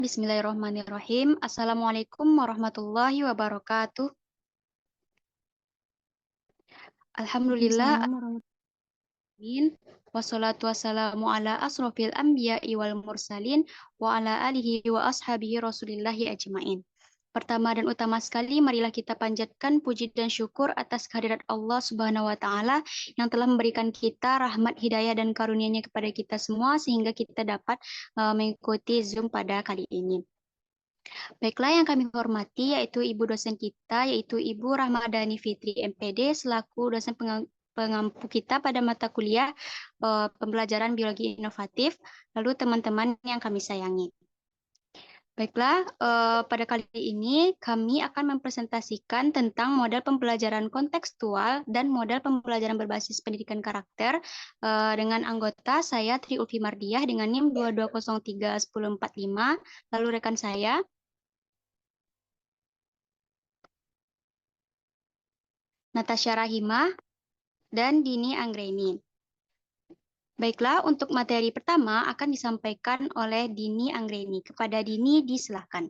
Bismillahirrahmanirrahim. Assalamualaikum warahmatullahi wabarakatuh. Alhamdulillah, Waalaikumsalam warahmatullahi amin. Wassalatu wassalamu ala asrofil anbiya'i wal mursalin wa ala alihi wa ashabihi rasulillahi ajmain. Pertama dan utama sekali, marilah kita panjatkan puji dan syukur atas kehadirat Allah Subhanahu wa Ta'ala yang telah memberikan kita rahmat, hidayah, dan karunia-Nya kepada kita semua, sehingga kita dapat mengikuti Zoom pada kali ini. Baiklah, yang kami hormati yaitu Ibu dosen kita, yaitu Ibu Rahmadani Fitri MPD selaku dosen pengampu kita pada mata kuliah pembelajaran biologi inovatif, lalu teman-teman yang kami sayangi. Baiklah, pada kali ini kami akan mempresentasikan tentang model pembelajaran kontekstual dan model pembelajaran berbasis pendidikan karakter dengan anggota saya Tri Ulfi Mardiah dengan NIM 22031045, lalu rekan saya Natasha Rahimah, dan Dini Anggreni. Baiklah, untuk materi pertama akan disampaikan oleh Dini Anggreni. Kepada Dini, disilahkan.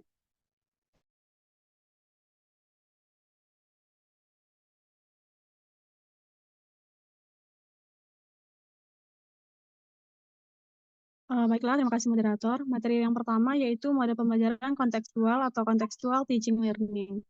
Baiklah, terima kasih moderator. Materi yang pertama yaitu model pembelajaran kontekstual atau contextual teaching learning.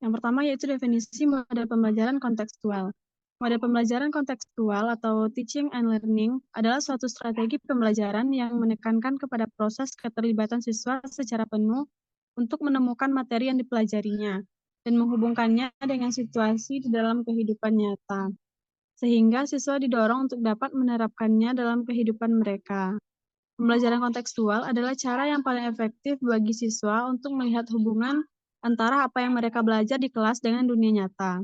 Yang pertama yaitu definisi model pembelajaran kontekstual. Model pembelajaran kontekstual atau teaching and learning adalah suatu strategi pembelajaran yang menekankan kepada proses keterlibatan siswa secara penuh untuk menemukan materi yang dipelajarinya dan menghubungkannya dengan situasi di dalam kehidupan nyata, sehingga siswa didorong untuk dapat menerapkannya dalam kehidupan mereka. Pembelajaran kontekstual adalah cara yang paling efektif bagi siswa untuk melihat hubungan antara apa yang mereka belajar di kelas dengan dunia nyata.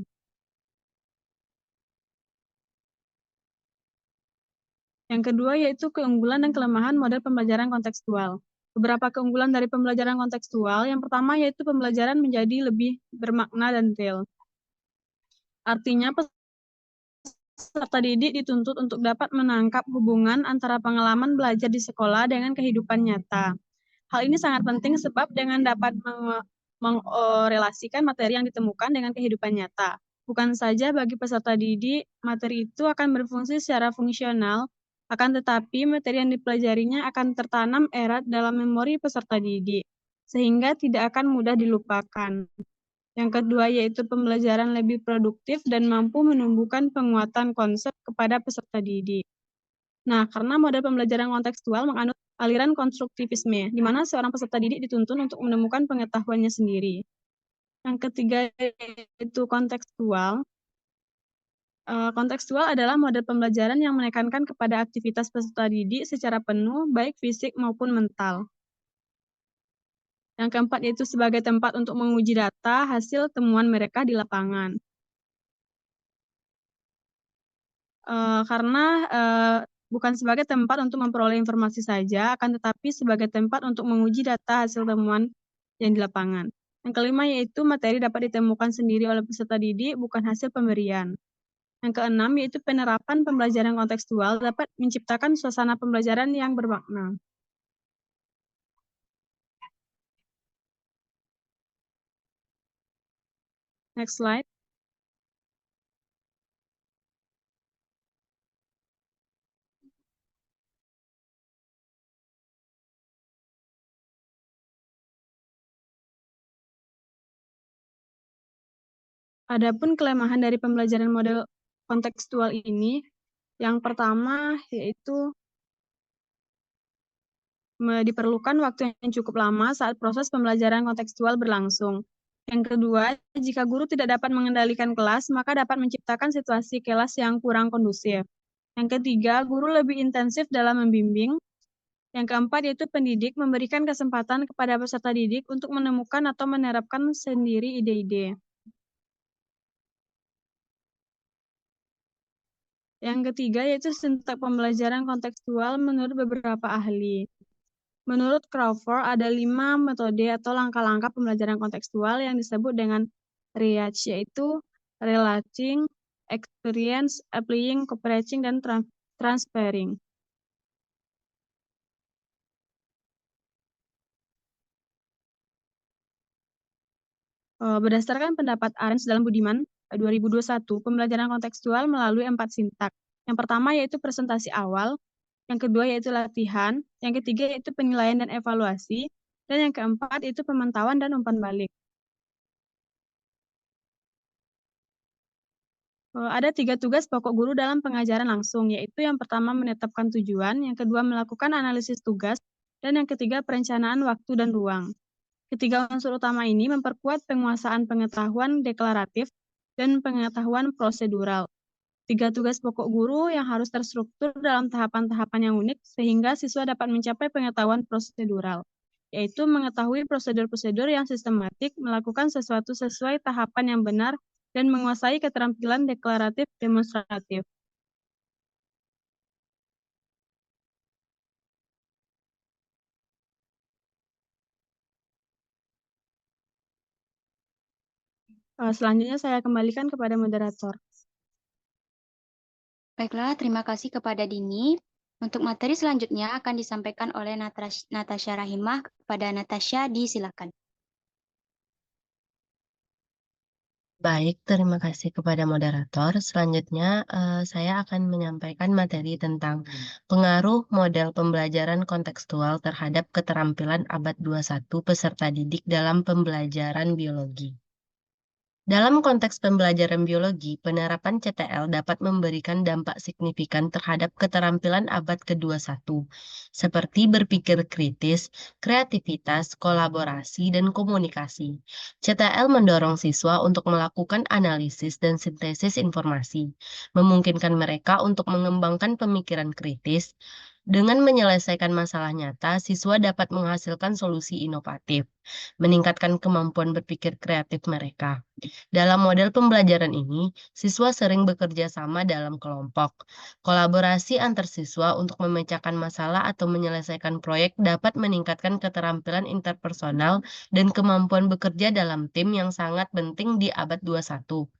Yang kedua yaitu keunggulan dan kelemahan model pembelajaran kontekstual. Beberapa keunggulan dari pembelajaran kontekstual, yang pertama yaitu pembelajaran menjadi lebih bermakna dan real. Artinya, peserta didik dituntut untuk dapat menangkap hubungan antara pengalaman belajar di sekolah dengan kehidupan nyata. Hal ini sangat penting sebab dengan dapat mengorelasikan materi yang ditemukan dengan kehidupan nyata. Bukan saja bagi peserta didik, materi itu akan berfungsi secara fungsional, akan tetapi materi yang dipelajarinya akan tertanam erat dalam memori peserta didik, sehingga tidak akan mudah dilupakan. Yang kedua yaitu pembelajaran lebih produktif dan mampu menumbuhkan penguatan konsep kepada peserta didik. Nah, karena model pembelajaran kontekstual menganut aliran konstruktivisme, di mana seorang peserta didik dituntun untuk menemukan pengetahuannya sendiri. Yang ketiga yaitu kontekstual. Kontekstual adalah model pembelajaran yang menekankan kepada aktivitas peserta didik secara penuh, baik fisik maupun mental. Yang keempat yaitu sebagai tempat untuk menguji data hasil temuan mereka di lapangan. Karena bukan sebagai tempat untuk memperoleh informasi saja, akan tetapi sebagai tempat untuk menguji data hasil temuan yang di lapangan. Yang kelima yaitu materi dapat ditemukan sendiri oleh peserta didik, bukan hasil pemberian. Yang keenam yaitu penerapan pembelajaran kontekstual dapat menciptakan suasana pembelajaran yang bermakna. Next slide. Adapun kelemahan dari pembelajaran model kontekstual ini, yang pertama yaitu diperlukan waktu yang cukup lama saat proses pembelajaran kontekstual berlangsung. Yang kedua, jika guru tidak dapat mengendalikan kelas, maka dapat menciptakan situasi kelas yang kurang kondusif. Yang ketiga, guru lebih intensif dalam membimbing. Yang keempat, yaitu pendidik memberikan kesempatan kepada peserta didik untuk menemukan atau menerapkan sendiri ide-ide. Yang ketiga, yaitu sintak pembelajaran kontekstual menurut beberapa ahli. Menurut Crawford, ada 5 metode atau langkah-langkah pembelajaran kontekstual yang disebut dengan REACH, yaitu Relating, Experience, Applying, Cooperating, dan Transferring. Berdasarkan pendapat Arens dalam Budiman 2021, pembelajaran kontekstual melalui 4 sintak. Yang pertama yaitu presentasi awal, yang kedua yaitu latihan, yang ketiga yaitu penilaian dan evaluasi, dan yang keempat itu pemantauan dan umpan balik. Ada 3 tugas pokok guru dalam pengajaran langsung, yaitu yang pertama menetapkan tujuan, yang kedua melakukan analisis tugas, dan yang ketiga perencanaan waktu dan ruang. Ketiga unsur utama ini memperkuat penguasaan pengetahuan deklaratif dan pengetahuan prosedural. 3 tugas pokok guru yang harus terstruktur dalam tahapan-tahapan yang unik sehingga siswa dapat mencapai pengetahuan prosedural, yaitu mengetahui prosedur-prosedur yang sistematik, melakukan sesuatu sesuai tahapan yang benar, dan menguasai keterampilan deklaratif demonstratif. Selanjutnya saya kembalikan kepada moderator. Baiklah, terima kasih kepada Dini. Untuk materi selanjutnya akan disampaikan oleh Natasha Rahimah. Kepada Natasha, disilakan. Baik, terima kasih kepada moderator. Selanjutnya, saya akan menyampaikan materi tentang pengaruh model pembelajaran kontekstual terhadap keterampilan abad 21 peserta didik dalam pembelajaran biologi. Dalam konteks pembelajaran biologi, penerapan CTL dapat memberikan dampak signifikan terhadap keterampilan abad ke-21, seperti berpikir kritis, kreativitas, kolaborasi, dan komunikasi. CTL mendorong siswa untuk melakukan analisis dan sintesis informasi, memungkinkan mereka untuk mengembangkan pemikiran kritis. Dengan menyelesaikan masalah nyata, siswa dapat menghasilkan solusi inovatif, meningkatkan kemampuan berpikir kreatif mereka. Dalam model pembelajaran ini, siswa sering bekerja sama dalam kelompok. Kolaborasi antar siswa untuk memecahkan masalah atau menyelesaikan proyek dapat meningkatkan keterampilan interpersonal dan kemampuan bekerja dalam tim yang sangat penting di abad 21.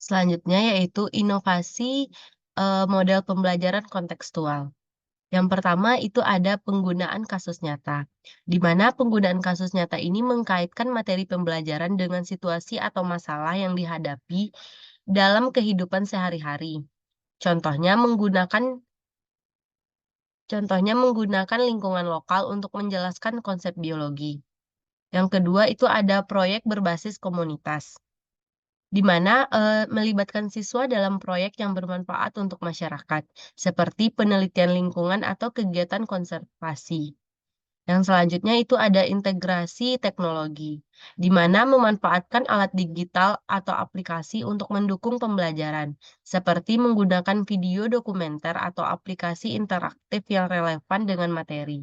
Selanjutnya yaitu inovasi model pembelajaran kontekstual. Yang pertama itu ada penggunaan kasus nyata, di mana penggunaan kasus nyata ini mengkaitkan materi pembelajaran dengan situasi atau masalah yang dihadapi dalam kehidupan sehari-hari. Contohnya menggunakan lingkungan lokal untuk menjelaskan konsep biologi. Yang kedua itu ada proyek berbasis komunitas, di mana melibatkan siswa dalam proyek yang bermanfaat untuk masyarakat, seperti penelitian lingkungan atau kegiatan konservasi. Yang selanjutnya itu ada integrasi teknologi, di mana memanfaatkan alat digital atau aplikasi untuk mendukung pembelajaran, seperti menggunakan video dokumenter atau aplikasi interaktif yang relevan dengan materi.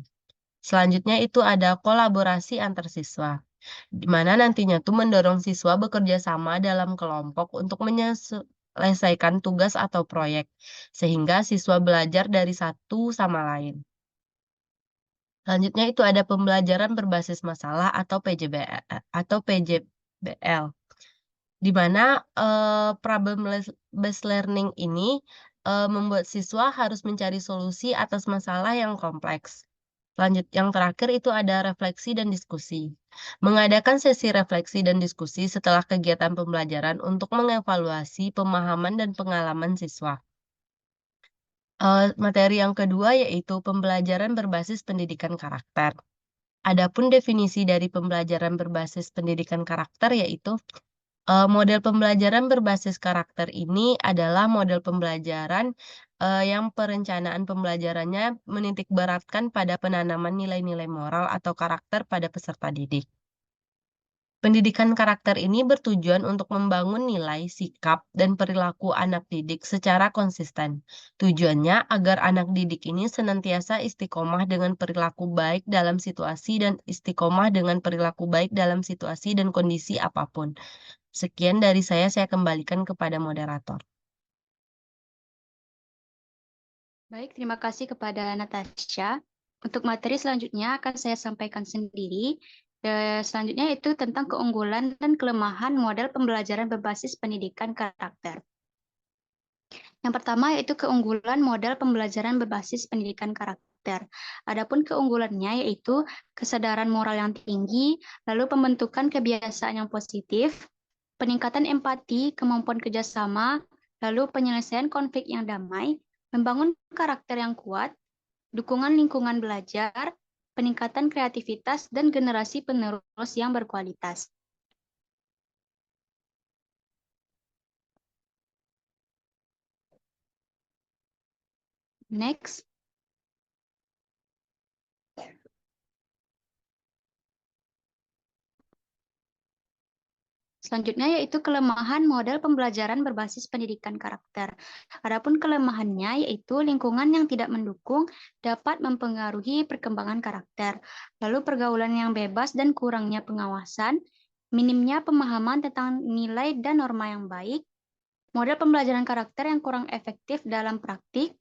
Selanjutnya itu ada kolaborasi antar siswa, di mana nantinya tuh mendorong siswa bekerja sama dalam kelompok untuk menyelesaikan tugas atau proyek, sehingga siswa belajar dari satu sama lain. Selanjutnya itu ada pembelajaran berbasis masalah atau PJBL, di mana problem-based learning ini membuat siswa harus mencari solusi atas masalah yang kompleks. Yang terakhir itu ada refleksi dan diskusi. Mengadakan sesi refleksi dan diskusi setelah kegiatan pembelajaran untuk mengevaluasi pemahaman dan pengalaman siswa. Materi yang kedua yaitu pembelajaran berbasis pendidikan karakter. Adapun definisi dari pembelajaran berbasis pendidikan karakter yaitu model pembelajaran berbasis karakter ini adalah model pembelajaran yang perencanaan pembelajarannya menitikberatkan pada penanaman nilai-nilai moral atau karakter pada peserta didik. Pendidikan karakter ini bertujuan untuk membangun nilai, sikap, dan perilaku anak didik secara konsisten. Tujuannya agar anak didik ini senantiasa istiqomah dengan perilaku baik dalam situasi dan istiqomah dengan perilaku baik dalam situasi dan kondisi apapun. Sekian dari saya kembalikan kepada moderator. Baik, terima kasih kepada Natasha. Untuk materi selanjutnya akan saya sampaikan sendiri. Selanjutnya itu tentang keunggulan dan kelemahan model pembelajaran berbasis pendidikan karakter. Yang pertama yaitu keunggulan model pembelajaran berbasis pendidikan karakter. Adapun keunggulannya yaitu kesadaran moral yang tinggi, lalu pembentukan kebiasaan yang positif, peningkatan empati, kemampuan kerjasama, lalu penyelesaian konflik yang damai, membangun karakter yang kuat, dukungan lingkungan belajar, peningkatan kreativitas, dan generasi penerus yang berkualitas. Next. Selanjutnya yaitu kelemahan model pembelajaran berbasis pendidikan karakter. Adapun kelemahannya yaitu lingkungan yang tidak mendukung dapat mempengaruhi perkembangan karakter. Lalu pergaulan yang bebas dan kurangnya pengawasan, minimnya pemahaman tentang nilai dan norma yang baik, model pembelajaran karakter yang kurang efektif dalam praktik,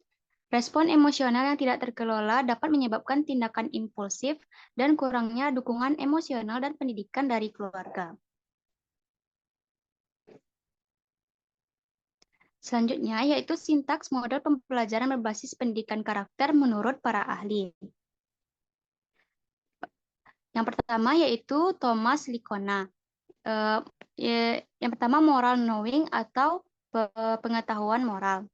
respon emosional yang tidak terkelola dapat menyebabkan tindakan impulsif, dan kurangnya dukungan emosional dan pendidikan dari keluarga. Selanjutnya, yaitu sintaks model pembelajaran berbasis pendidikan karakter menurut para ahli. Yang pertama yaitu Thomas Likona. Yang pertama moral knowing atau pengetahuan moral.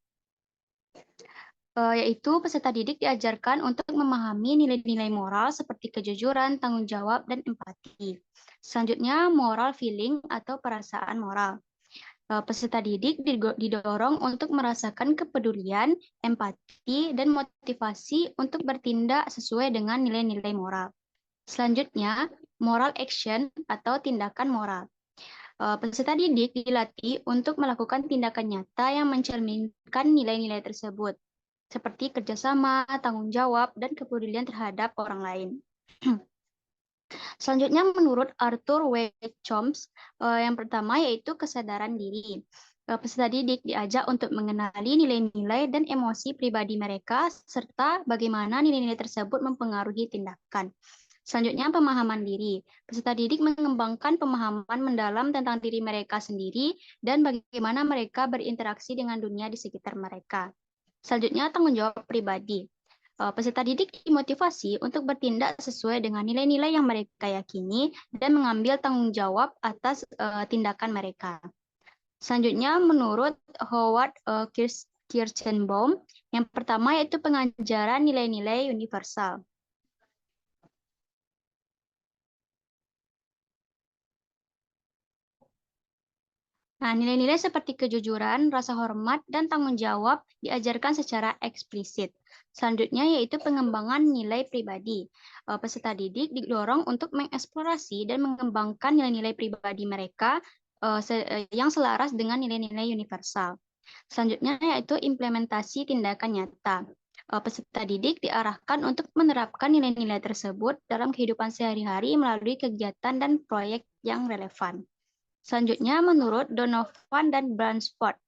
Yaitu peserta didik diajarkan untuk memahami nilai-nilai moral seperti kejujuran, tanggung jawab, dan empati. Selanjutnya, moral feeling atau perasaan moral. Peserta didik didorong untuk merasakan kepedulian, empati, dan motivasi untuk bertindak sesuai dengan nilai-nilai moral. Selanjutnya, moral action atau tindakan moral. Peserta didik dilatih untuk melakukan tindakan nyata yang mencerminkan nilai-nilai tersebut, seperti kerjasama, tanggung jawab, dan kepedulian terhadap orang lain. Selanjutnya, menurut Arthur W. Chomsky, yang pertama yaitu kesadaran diri. Peserta didik diajak untuk mengenali nilai-nilai dan emosi pribadi mereka, serta bagaimana nilai-nilai tersebut mempengaruhi tindakan. Selanjutnya, pemahaman diri. Peserta didik mengembangkan pemahaman mendalam tentang diri mereka sendiri dan bagaimana mereka berinteraksi dengan dunia di sekitar mereka. Selanjutnya, tanggung jawab pribadi. Peserta didik dimotivasi untuk bertindak sesuai dengan nilai-nilai yang mereka yakini dan mengambil tanggung jawab atas tindakan mereka. Selanjutnya, menurut Howard Kirschenbaum, yang pertama yaitu pengajaran nilai-nilai universal. Nah, nilai-nilai seperti kejujuran, rasa hormat, dan tanggung jawab diajarkan secara eksplisit. Selanjutnya yaitu pengembangan nilai pribadi. Peserta didik didorong untuk mengeksplorasi dan mengembangkan nilai-nilai pribadi mereka yang selaras dengan nilai-nilai universal. Selanjutnya yaitu implementasi tindakan nyata. Peserta didik diarahkan untuk menerapkan nilai-nilai tersebut dalam kehidupan sehari-hari melalui kegiatan dan proyek yang relevan. Selanjutnya, menurut Donovan dan Bransford.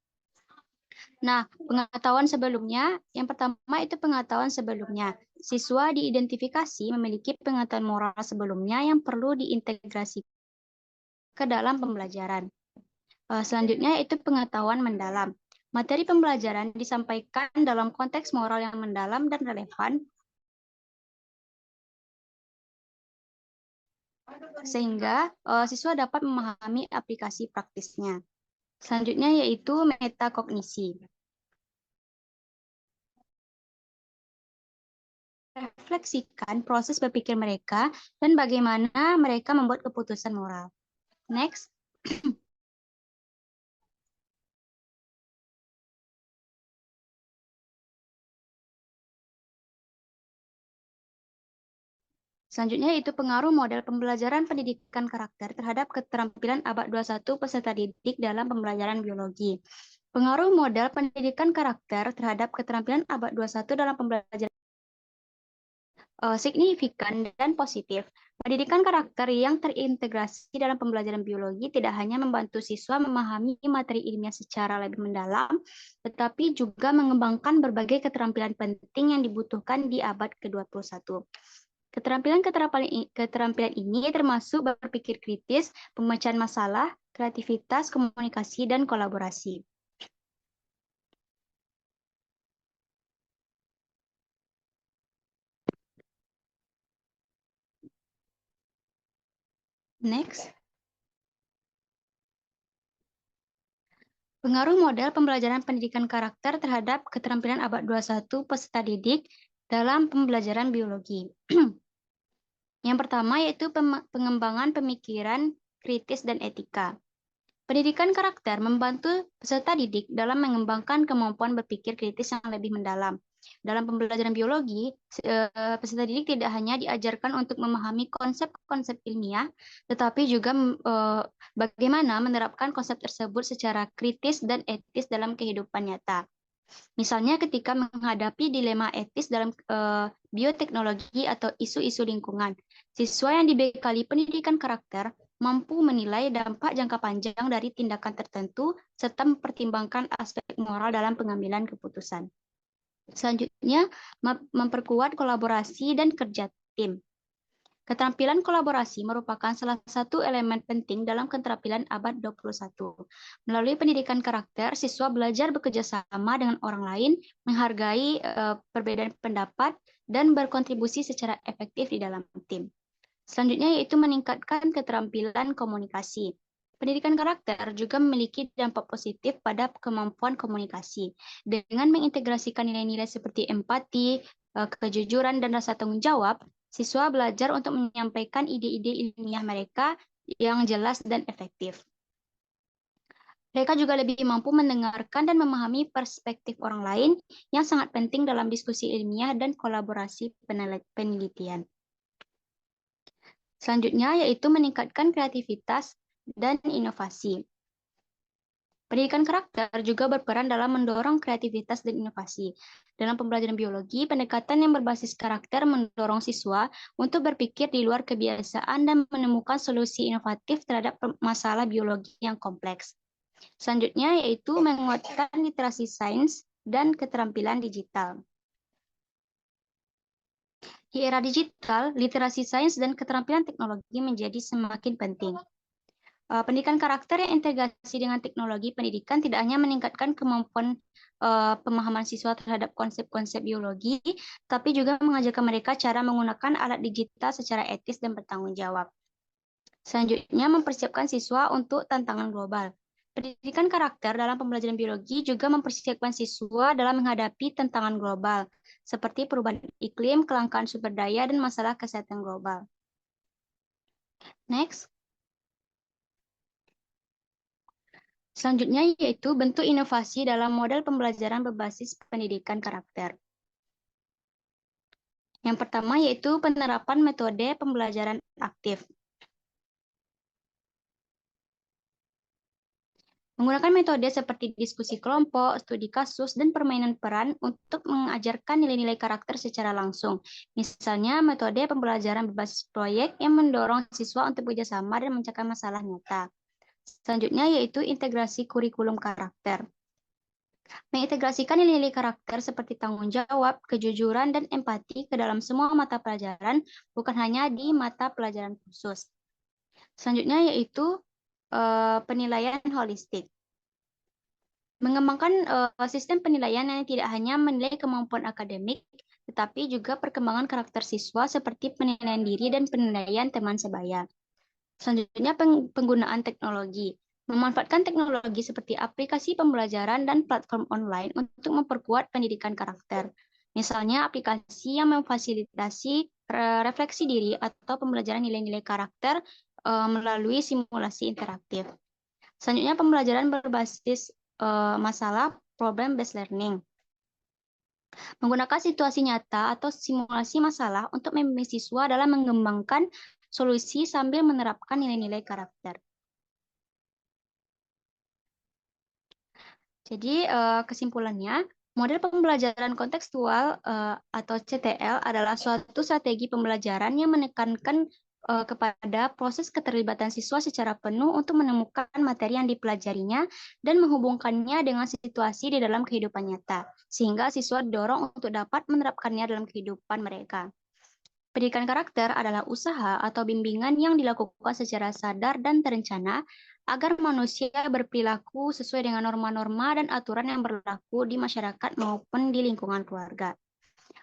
Nah, pengetahuan sebelumnya, yang pertama itu pengetahuan sebelumnya. Siswa diidentifikasi memiliki pengetahuan moral sebelumnya yang perlu diintegrasi ke dalam pembelajaran. Selanjutnya itu pengetahuan mendalam. Materi pembelajaran disampaikan dalam konteks moral yang mendalam dan relevan, sehingga siswa dapat memahami aplikasi praktisnya. Selanjutnya yaitu metakognisi. Refleksikan proses berpikir mereka dan bagaimana mereka membuat keputusan moral. Next. Selanjutnya yaitu pengaruh model pembelajaran pendidikan karakter terhadap keterampilan abad 21 peserta didik dalam pembelajaran biologi. Pengaruh model pendidikan karakter terhadap keterampilan abad 21 dalam pembelajaran signifikan dan positif. Pendidikan karakter yang terintegrasi dalam pembelajaran biologi tidak hanya membantu siswa memahami materi ilmiah secara lebih mendalam, tetapi juga mengembangkan berbagai keterampilan penting yang dibutuhkan di abad ke-21. Keterampilan ini termasuk berpikir kritis, pemecahan masalah, kreativitas, komunikasi, dan kolaborasi. Next. Pengaruh model pembelajaran pendidikan karakter terhadap keterampilan abad 21 peserta didik dalam pembelajaran biologi. Yang pertama yaitu pengembangan pemikiran kritis dan etika. Pendidikan karakter membantu peserta didik dalam mengembangkan kemampuan berpikir kritis yang lebih mendalam. Dalam pembelajaran biologi, peserta didik tidak hanya diajarkan untuk memahami konsep-konsep ilmiah, tetapi juga bagaimana menerapkan konsep tersebut secara kritis dan etis dalam kehidupan nyata. Misalnya ketika menghadapi dilema etis dalam bioteknologi atau isu-isu lingkungan, siswa yang dibekali pendidikan karakter mampu menilai dampak jangka panjang dari tindakan tertentu serta mempertimbangkan aspek moral dalam pengambilan keputusan. Selanjutnya, memperkuat kolaborasi dan kerja tim. Keterampilan kolaborasi merupakan salah satu elemen penting dalam keterampilan abad 21. Melalui pendidikan karakter, siswa belajar bekerja sama dengan orang lain, menghargai perbedaan pendapat, dan berkontribusi secara efektif di dalam tim. Selanjutnya yaitu meningkatkan keterampilan komunikasi. Pendidikan karakter juga memiliki dampak positif pada kemampuan komunikasi. Dengan mengintegrasikan nilai-nilai seperti empati, kejujuran, dan rasa tanggung jawab, siswa belajar untuk menyampaikan ide-ide ilmiah mereka yang jelas dan efektif. Mereka juga lebih mampu mendengarkan dan memahami perspektif orang lain yang sangat penting dalam diskusi ilmiah dan kolaborasi penelitian. Selanjutnya yaitu meningkatkan kreativitas dan inovasi. Pendidikan karakter juga berperan dalam mendorong kreativitas dan inovasi. Dalam pembelajaran biologi, pendekatan yang berbasis karakter mendorong siswa untuk berpikir di luar kebiasaan dan menemukan solusi inovatif terhadap masalah biologi yang kompleks. Selanjutnya yaitu menguatkan literasi sains dan keterampilan digital. Di era digital, literasi sains dan keterampilan teknologi menjadi semakin penting. Pendidikan karakter yang integrasi dengan teknologi pendidikan tidak hanya meningkatkan kemampuan pemahaman siswa terhadap konsep-konsep biologi, tapi juga mengajarkan mereka cara menggunakan alat digital secara etis dan bertanggung jawab. Selanjutnya, mempersiapkan siswa untuk tantangan global. Pendidikan karakter dalam pembelajaran biologi juga mempersiapkan siswa dalam menghadapi tantangan global, seperti perubahan iklim, kelangkaan sumber daya, dan masalah kesehatan global. Next. Selanjutnya yaitu bentuk inovasi dalam model pembelajaran berbasis pendidikan karakter. Yang pertama yaitu penerapan metode pembelajaran aktif. Menggunakan metode seperti diskusi kelompok, studi kasus, dan permainan peran untuk mengajarkan nilai-nilai karakter secara langsung. Misalnya metode pembelajaran berbasis proyek yang mendorong siswa untuk bekerjasama dan mencegah masalah nyata. Selanjutnya yaitu integrasi kurikulum karakter. Mengintegrasikan nilai-nilai karakter seperti tanggung jawab, kejujuran, dan empati ke dalam semua mata pelajaran, bukan hanya di mata pelajaran khusus. Selanjutnya yaitu penilaian holistik. Mengembangkan sistem penilaian yang tidak hanya menilai kemampuan akademik, tetapi juga perkembangan karakter siswa seperti penilaian diri dan penilaian teman sebaya. Selanjutnya penggunaan teknologi. Memanfaatkan teknologi seperti aplikasi pembelajaran dan platform online untuk memperkuat pendidikan karakter. Misalnya aplikasi yang memfasilitasi refleksi diri atau pembelajaran nilai-nilai karakter melalui simulasi interaktif. Selanjutnya pembelajaran berbasis masalah problem-based learning. Menggunakan situasi nyata atau simulasi masalah untuk membimbing siswa dalam mengembangkan solusi sambil menerapkan nilai-nilai karakter. Jadi kesimpulannya, model pembelajaran kontekstual atau CTL adalah suatu strategi pembelajaran yang menekankan kepada proses keterlibatan siswa secara penuh untuk menemukan materi yang dipelajarinya dan menghubungkannya dengan situasi di dalam kehidupan nyata, sehingga siswa didorong untuk dapat menerapkannya dalam kehidupan mereka. Pendidikan karakter adalah usaha atau bimbingan yang dilakukan secara sadar dan terencana agar manusia berperilaku sesuai dengan norma-norma dan aturan yang berlaku di masyarakat maupun di lingkungan keluarga.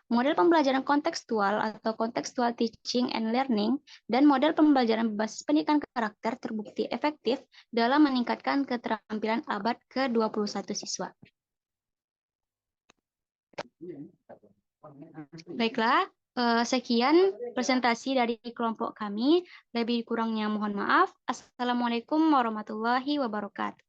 Model pembelajaran kontekstual atau contextual teaching and learning dan model pembelajaran berbasis pendidikan karakter terbukti efektif dalam meningkatkan keterampilan abad ke-21 siswa. Baiklah, sekian presentasi dari kelompok kami. Lebih kurangnya mohon maaf. Assalamualaikum warahmatullahi wabarakatuh.